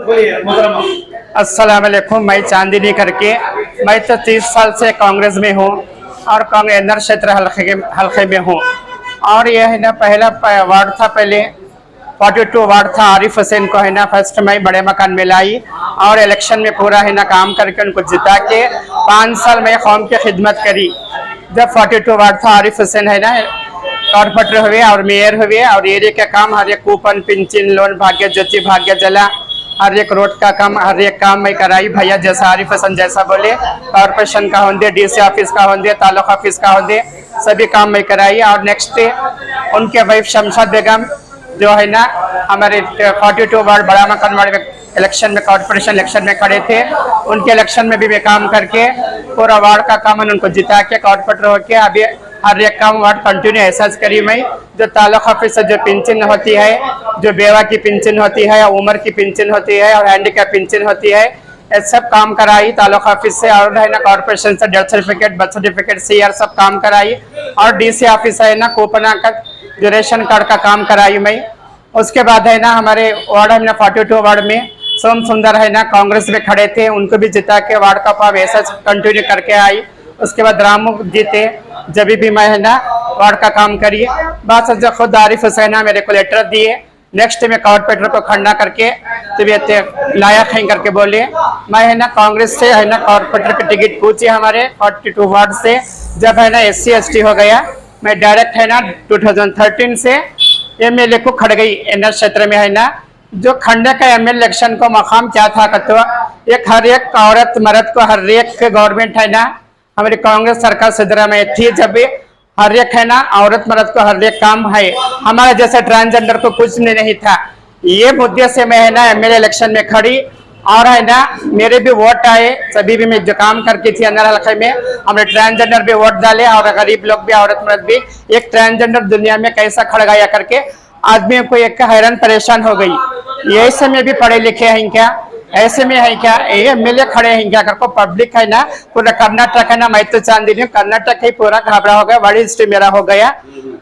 अस्सलाम वालेकुम। मैं चांदनी करके, मैं तो 30 साल से कांग्रेस में हूँ और कांग्रेस क्षेत्र हल्के में हूँ। और यह है ना, पहला वार्ड था, पहले 42 वार्ड था। आरिफ हुसैन को है ना फर्स्ट में बड़े मकान में लाई और इलेक्शन में पूरा है ना काम करके उनको जिता के 5 साल में कौम की खिदमत करी। जब 42 वार्ड था, आरिफ हुसैन है ना कॉर्पोरेटर हुए और मेयर हुए और एरिया का काम हर एक कूपन, पिंचिन, लोन, भाग्य ज्योति, भाग्य जला, हर एक रोड का काम, हर एक काम मैं कराई भैया। जैसा आरिफ हसन जैसा बोले, कॉर्पोरेशन का होंगे, डीसी ऑफिस का होंगे, तालुक ऑफिस का होंगे, सभी काम मैं कराई। और नेक्स्ट उनके वाइफ शमशाद बेगम जो है ना हमारे 42 वार्ड बड़ा मकान वार्ड में इलेक्शन में, कॉर्पोरेशन इलेक्शन में खड़े थे, उनके इलेक्शन में भी मैं काम करके पूरा वार्ड का काम उनको जिता के कॉर्पोरेटर होके अभी हर एक काम वार्ड कंटिन्यू एहसास करी मैं। जो तालुक ऑफिस से जो पेंशन होती है, जो बेवा की पेंशन होती है, उम्र की पेंशन होती है और हैंडीकैप पेंशन होती है, ये सब काम कराई तालुक ऑफिस से। और है ना कॉर्पोरेशन से death certificate, birth certificate, CR सब काम कराई। और डीसी ऑफिस है ना कोपना का जो रेशन कार्ड का काम कराई मैं। उसके बाद है ना हमारे वार्ड है ना 42 वार्ड में सोम सुंदर है ना कांग्रेस में खड़े थे, उनको भी जिता के वार्ड का काम ऐसा कंटिन्यू करके आई। उसके बाद रामू जीते, जब भी मैं है ना वार्ड का काम करिए। बात जो खुद आरिफ हुसैन मेरे को लेटर दिए, नेक्स्ट में कॉर्पोरेटर को खड़ा करके तबीयत लायक है करके बोले। मैं है ना कांग्रेस से है ना कॉर्पोरेटर की टिकट पूछी हमारे 42 वार्ड से। जब है ना SC ST हो गया, मैं डायरेक्ट है ना 2013 से MLA को खड़ गई। एनर क्षेत्र में है ना जो खंडे का MLA इलेक्शन को मकाम क्या था कतो, एक हर एक औरत मर्द को हर एक गवर्नमेंट है ना हमारी कांग्रेस सरकार सिद्धरा में थी, जब भी हर एक है ना औरत मर्द को हर एक काम है। हमारा जैसे ट्रांसजेंडर को कुछ नहीं था। ये मुद्दे से मैं है ना MLA इलेक्शन में खड़ी और है ना मेरे भी वोट आए। सभी भी मैं जो काम करती थी अंदर हल्के में, हमने ट्रांसजेंडर भी वोट डाले और गरीब लोग भी, औरत मर्द भी। एक ट्रांसजेंडर दुनिया में कैसा खड़ गया करके आदमी को एक हैरान परेशान हो गई। ये समय भी पढ़े लिखे हैं क्या, ऐसे में है क्या, ये MLA खड़े हैं क्या करको पब्लिक है ना पूरा कर्नाटक है ना, मैं तो चांदनी कर्नाटक ही पूरा घबरा हो गया। बड़ी हिस्ट्री मेरा हो गया।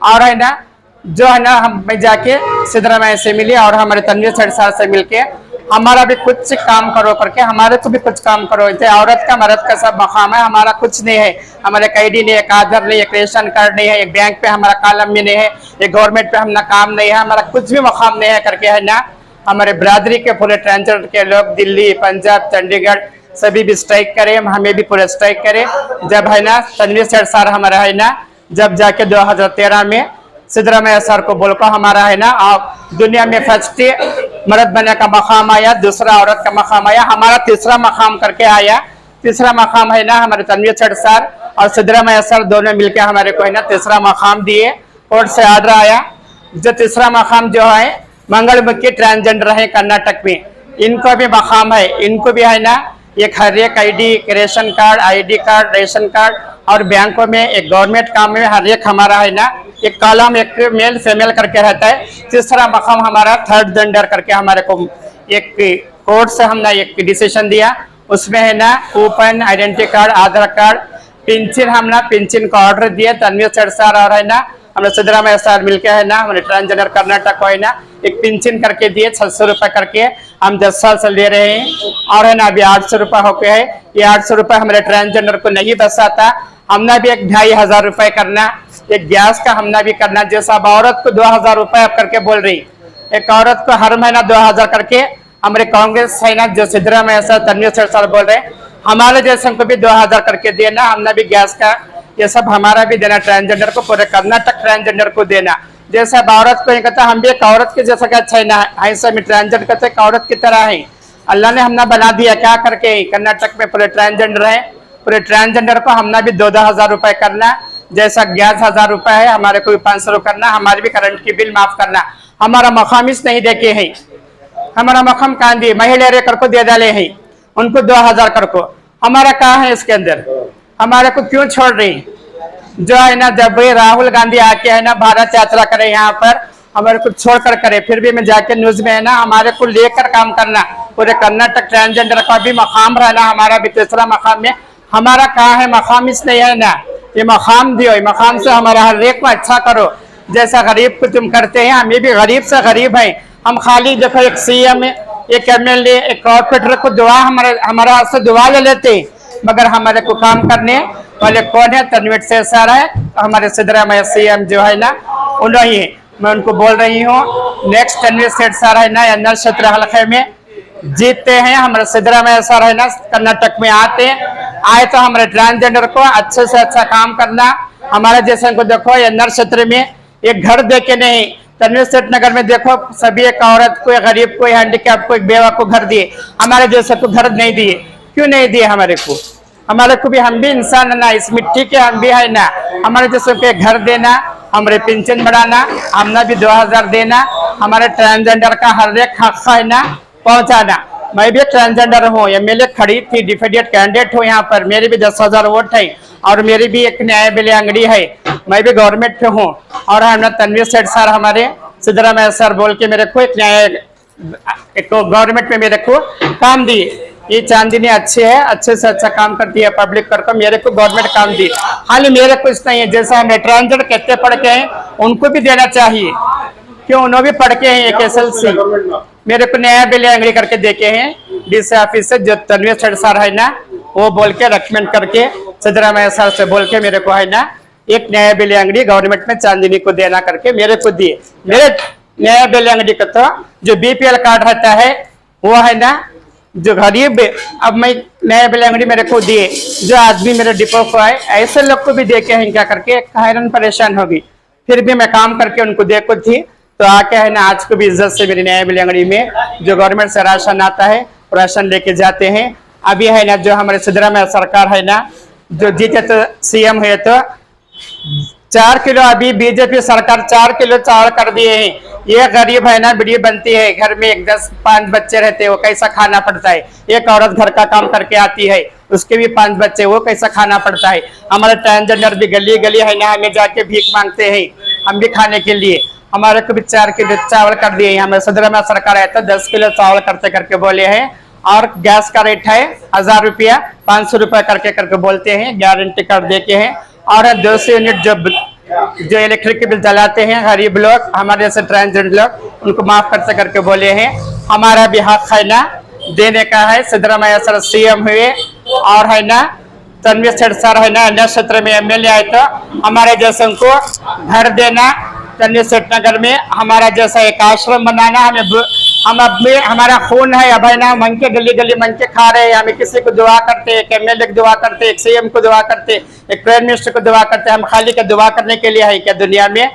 और है ना जो है ना हम मैं जाके सिद्धरामैया से मिली और हमारे तनवीर सेठ साहब से मिलके हमारा भी कुछ काम करो करके, हमारे को भी कुछ काम करो। औरत का मर्द का सब मकाम है, हमारा कुछ नहीं है। हमारे कैडी नहीं, एक आधार नहीं, एक रेशन कार्ड नहीं है, एक बैंक पे हमारा कॉलम भी नहीं है, एक गवर्नमेंट पे हमारा काम नहीं है, हमारा कुछ भी मकाम नहीं है करके है ना हमारे बिरादरी के पूरे ट्रांसजेंडर के लोग दिल्ली, पंजाब, चंडीगढ़ सभी भी स्ट्राइक करे, हमें भी पूरे स्ट्राइक करे। जब है ना तनवीर सेठ सर हमारा है ना जब जाके 2013 में सिद्धरामैया सर को बोलकर हमारा है ना दुनिया में फर्स्ट मर्द बनने का मकाम आया, दूसरा औरत का मकाम आया, हमारा तीसरा मकाम करके आया। तीसरा मकाम है ना हमारे तनवीर सेठ सर और सिद्धरामैया सर दोनों मिलकर हमारे को है ना तीसरा मकाम दिए। कोर्ट से आर्डर आया। जो तीसरा मकाम जो है मंगलमुखी ट्रांसजेंडर है कर्नाटक में, इनको भी मकाम है। इनको भी है ना एक हर एक ID, ration card, ID card, ration card और बैंकों में एक गवर्नमेंट काम में हर एक हमारा है ना एक कॉलम, एक मेल फीमेल करके रहता है। तीसरा मकाम हमारा थर्ड जेंडर करके हमारे को एक कोर्ट से हमने एक डिसीजन दिया। उसमें है ना कूपन, आइडेंटिटी कार्ड, आधार कार्ड, पेंशन, हमने पेंशन का ऑर्डर दिया। तनवीर सेठ सर और है ना हमने सिद्धरामैया सर मिलकर है ना हमारे ट्रांसजेंडर कर्नाटक को है ना एक पेंशन करके दिए 600 रुपए करके, हम 10 साल से ले रहे हैं। और है ना अभी 800 रुपए होके है। ये 800 रुपए हमारे ट्रांसजेंडर को नहीं बचा था। हमने भी एक 2500 रुपए करना, एक गैस का हमने भी करना। जैसा अब औरत को 2000 रुपए करके बोल रही, एक औरत को हर महीना 2000 करके हमारे कांग्रेस है ना जो सिद्धरामैया सर, तनवीर सेठ सर बोल रहे हमारे जैसे को भी 2000 करके देना। हमने भी गैस का ये सब हमारा भी देना, ट्रांसजेंडर को, पूरे कर्नाटक ट्रांसजेंडर को देना। जैसे अब औरत को कहता हम भी एक औरत के जैसा अच्छा है ना, ऐसा में ट्रांसजेंडर कहते एक औरत की तरह है। अल्लाह ने हमने बना दिया क्या करके, कर्नाटक में पूरे ट्रांसजेंडर है। पूरे ट्रांसजेंडर को हमने भी 2-2 रुपए करना। जैसा गैस 1000 रुपए है, हमारे को भी 500 करना, हमारे भी करंट की बिल माफ करना। हमारा मकामिस नहीं देखे है, हमारा मकाम कहाँ दिए, महिला रेकर को दे डाले है, उनको 2000 कर को। हमारा कहाँ है इसके अंदर, हमारे को क्यों छोड़ रही। जो है ना जब राहुल गांधी आके है ना भारत यात्रा करे यहाँ पर, हमारे को छोड़कर करे, फिर भी मैं जाके न्यूज में है ना हमारे को लेकर काम करना। पूरे कर्नाटक ट्रांसजेंडर का भी मकाम रहना, हमारा भी तीसरा मकाम में। हमारा कहाँ है मकाम, इस नहीं है ना, ये मकाम दियो, ये मकाम से हमारा हर एक को अच्छा करो। जैसा गरीब को तुम करते हैं, हम ये भी गरीब से गरीब है। हम खाली देखो एक CM एक MLA एक कॉर्पोरेटर को दुआ हमारे हाथ से दुआ ले लेते, मगर हमारे को काम करने वाले कौन है? तनवीर सेठ सर है, हमारे सिद्धरामैया CM जो है ना उन्होंने है। मैं उनको बोल रही हूँ नेक्स्ट तनवीर सेठ सर है ना अन्ना क्षेत्र हल्के में जीतते हैं, हमारे सिद्धरामैया सर है ना कर्नाटक में आए तो हमारे ट्रांसजेंडर को अच्छे से अच्छा काम करना। हमारे जैसे को देखो अन्ना क्षेत्र में एक घर दे के नहीं, तनवीर सेठ नगर में देखो सभी एक औरत को, एक गरीब को, हैंडीकैप को, एक बेवा को घर दिए, हमारे जैसे को घर नहीं दिए। क्यों नहीं दिए हमारे को भी? हम भी इंसान है ना, इस मिट्टी के हम भी है ना। हमारे जैसे के घर देना, हमारे पेंशन बढ़ाना, हमने भी 2000 देना, हमारे ट्रांसजेंडर का हर एक हक है ना पहुंचाना। मैं भी ट्रांसजेंडर हूँ, MLA खड़ी थी, डिफेंडेड कैंडिडेट हूँ यहाँ पर, मेरी भी 10,000 वोट है और मेरी भी एक न्याय बिले अंगड़ी है, मैं भी गवर्नमेंट पे हूँ। और हमने तनवीर सेठ सर हमारे सिद्धरामैया सर बोल के मेरे को एक गवर्नमेंट में मेरे को काम दिए। ये चांदनी अच्छी है, अच्छे से अच्छा काम करती है पब्लिक करके, मेरे को गवर्नमेंट काम दी। खाली मेरे को इतना ही है, जैसा हम ट्रांसजेंडर कहते पढ़ के हैं उनको भी देना चाहिए। क्यों? उन्होंने भी पढ़ के हैं एक SLC, मेरे को नया बिल अंगड़ी करके देखे हैं DC ऑफिस से, जो तनवीर सेठ सर है ना वो बोल के रेकमेंड करके सिद्धरामैया सर से बोल के मेरे को है ना एक नया बिल अंगड़ी गवर्नमेंट में चांदनी को देना करके मेरे को दिए। मेरे नया बिल अंगड़ी का तो जो BPL कार्ड रहता है वो है ना जो गरीब, अब मैं नया बिल अंगड़ी मेरे को दिए, जो आदमी मेरे डिपो को आए ऐसे लोग को भी दे के हैं क्या करके हैरान परेशान होगी। फिर भी मैं काम करके उनको देखो थी तो आके है ना आज को भी इज्जत से मेरी नया बिल अंगड़ी में जो गवर्नमेंट से राशन आता है राशन लेके जाते हैं। अभी है ना जो हमारे सिद्धरामैया सरकार है ना जो जीते तो CM हुए तो 4 किलो, अभी BJP सरकार 4 किलो चावल कर दिए हैं। ये गरीब है ना वीडियो बनती है, घर में 10-5 बच्चे रहते हैं, वो कैसा खाना पड़ता है। एक औरत घर का काम करके आती है, उसके भी 5 बच्चे, वो कैसा खाना पड़ता है। हमारे ट्रांसजेंडर भी गली गली है ना हमें जाके भीख मांगते हैं हम भी खाने के लिए। हमारे को भी 4 किलो चावल कर दिए। हमारे सिद्धरामैया सरकार है तो 10 किलो चावल करते करके बोले हैं। और गैस का रेट है 1000 रुपया, 500 रुपया करके बोलते हैं, गारंटी कार्ड देके हैं। और 200 यूनिट जो इलेक्ट्रिक के बिल जलाते हैं गरीब लोग, हमारे जैसे ट्रांसजेंडर लोग, उनको माफ करते करके बोले हैं। हमारा भी हक है ना देने का है। सिद्धरामैया सर CM हुए और है ना तनवीर सेठ सर है ना अन्य क्षेत्र में MLA आए तो हमारे जैसे उनको घर देना, तनवीर सेठ नगर में हमारा जैसा एक आश्रम बनाना। हम अब में हमारा खून है, अब है ना मन के गली गली मन के खा रहे हैं। हमें किसी को दुआ करते, एक MLA को दुआ करते, एक CM को दुआ करते, एक प्राइम मिनिस्टर को दुआ करते। हम खाली का दुआ करने के लिए है क्या दुनिया में?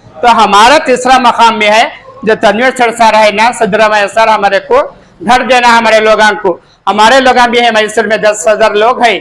तो हमारा तीसरा मकाम में है जो तनवीर सेठ सर है ना सिद्धरामैया सर हमारे को घर देना। हमारे लोगों को, हमारे लोग भी है मैसूर में 10,000 लोग है,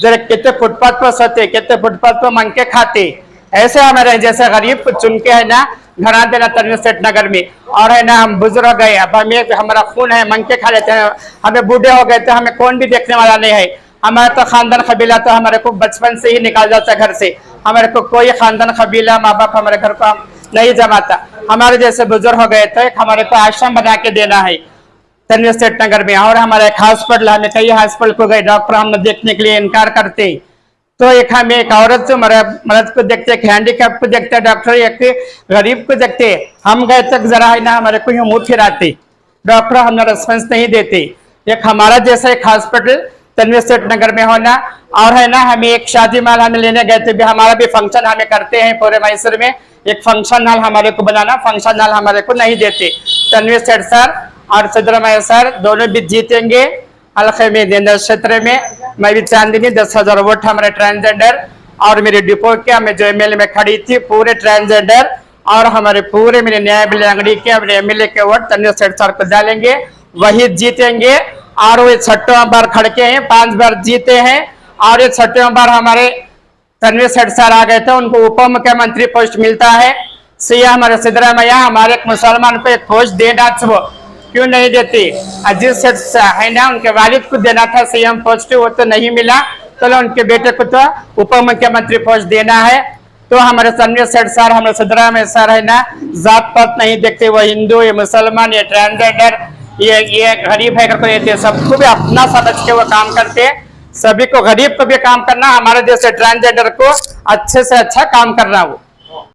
जरा कितने फुटपाथ पर सोते, कितने फुटपाथ पर मांग के खाते। ऐसे हमारे जैसे गरीब को चुन के है ना घर देना तनवीर सेठ नगर में। और है ना हम बुजुर्ग हो गए, अब हमें हमारा खून है, मांग के खा लेते हैं। हमें बूढ़े हो गए तो हमें कौन भी देखने वाला नहीं है। हमारा तो खानदान कबीला तो हमारे को बचपन से ही निकाल जाता घर से। हमारे को कोई खानदान कबीला माँ बाप हमारे घर को नहीं जमाता। हमारे जैसे बुजुर्ग हो गए तो हमारे को आश्रम बना के देना है तनवीर सेठ नगर में। और हमारा एक हॉस्पिटल, हमें कई हॉस्पिटल को गए, डॉक्टर हम देखने के लिए इनकार करते। तो एक हमें एक औरत जो मर्द को देखते, एक हैंडीकैप को देखते डॉक्टर, एक गरीब को देखते। हम गए तक जरा है ना हमारे को मुंह फिराते, डॉक्टर हमें रेस्पॉन्स नहीं देते। एक हमारा जैसा एक हॉस्पिटल तनवीर सेठ नगर में होना। और है ना हमें एक शादी माल हमें लेने गए थे, हमारा भी फंक्शन हमें करते हैं पूरे मैसूर में, एक फंक्शन हॉल हमारे को बनाना, फंक्शन हॉल हमारे को नहीं देते। तनवीर सेठ सर और सिद्धरामैया सर दोनों भी जीतेंगे हल्के में देंद्र क्षेत्र में। मैं भी चांदनी 10,000 वोट हमारे ट्रांसजेंडर और मेरे डिपो के हमें जो MLA में खड़ी थी पूरे ट्रांसजेंडर और हमारे पूरे मेरे न्याय बिल अंगड़ी के अपने MLA के वोट तनवीर सेठ सर को डालेंगे, वही जीतेंगे। और वो 6वां बार खड़के हैं, 5 बार जीते हैं। और ये 6वां बार हमारे तनवीर सेठ सर आ गए थे, उनको उप मुख्यमंत्री पोस्ट मिलता है। CM हमारे सिद्धरामैया हमारे एक मुसलमान को एक पोस्ट देना क्यों नहीं देती? अजीत सेठ है ना उनके वालिद को देना था CM पोस्ट, वो तो नहीं मिला। चलो उनके बेटे को तो उप मुख्यमंत्री पोस्ट देना है। तो हमारे तनवीर सेठ सर हमारे सिद्धरामैया सर है ना जात पात नहीं देखते, वो हिंदू ये मुसलमान ये ट्रांसजेंडर ये गरीब है करके देते, सबको भी अपना समझ के वो काम करते। सभी को, गरीब को भी काम करना, हमारे जैसे ट्रांसजेंडर को अच्छे से अच्छा काम करना। वो